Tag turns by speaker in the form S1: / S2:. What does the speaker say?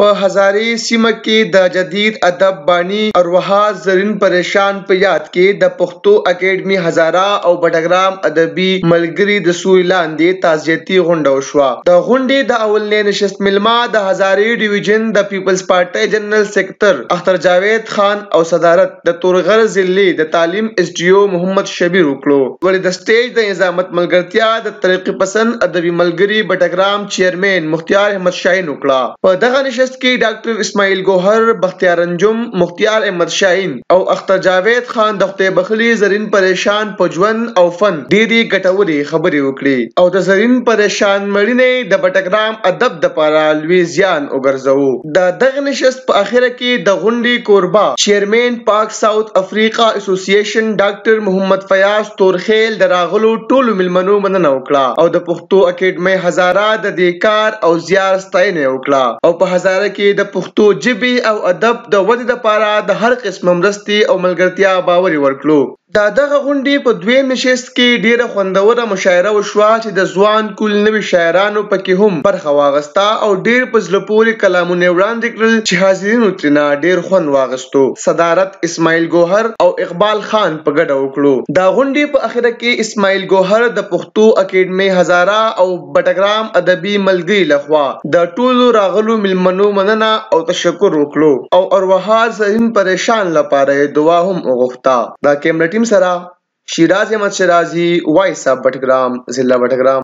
S1: په هزارې سیمه کې د جدید ادب بانی ارواح زرین پریشان په یاد کې د پښتو اکیډمي هزاره او بټګرام ادبي ملګري د سوري لاندې تعزیتي غونډه وشوه. د غونډې د اولنې نشست ملما د هزارې ډیویژن د پیپلز پارټي جنرال سیکرټر اختر جاوید خان او صدارت د تورغر ضلعي د تعلیم اس ډي او محمد شبیر وکړو. ولې د سټیج د نظامت ملګرتیا د ترقی پسند ادبي ملګري بټګرام چیرمن مختار احمد شاهین وکړه. په دغه نشست کې ډاکټر اسماعیل ګوهر، بختیار انجم، مختار احمد شاهین او اختر جاوید خان د خدای بخلي زرین پریشان په ژوند او فن ډېرې ګټورې خبرې وکړې او د زرین پریشان مړینې د بټګرام ادب دپاره لوی زیان وګرځاوه. د دغه نشست په اخره کې د غونډې کوربه چیرمن پاک ساوث افریقا اسوسییشن ډاکټر محمد فیاض تورخیل د راغلو ټولو مېلمنو مننه وکړه او د پښتو اکیډمۍ هزاره د دې کار او زیار ستاینه وکړه او په هزاره کې د پښتو ژبې او ادب د ودې لپاره د هر قسم مرستې او ملګرتیا باور ورکړو. دغه غونډې په دویم نشست کې ډیره خوندوره مشاعره وشوه چې د ځوان کول نوي شاعرانو پکې هم برخه واغسته او ډیر په زړه پورې کلامونه وړاندې کړل چې حاضرینو ترېنه ډیر خوند واغستو. صدارت اسماعیل ګوهر او اقبال خان په ګډه وکړو. د غونډې په اخره کې اسماعیل ګوهر د پښتو اکیډمۍ هزاره او بټګرام ادبي ملګري لخوا د ټولو راغلو مېلمنو مننه او تشکر وکړو او ارواح زرین پریشان لپاره دعا هم وغوښته. د کیمرې ټیم سره شیراز احمد شیرازي، وایس اف بټګرام، ضلع بټګرام.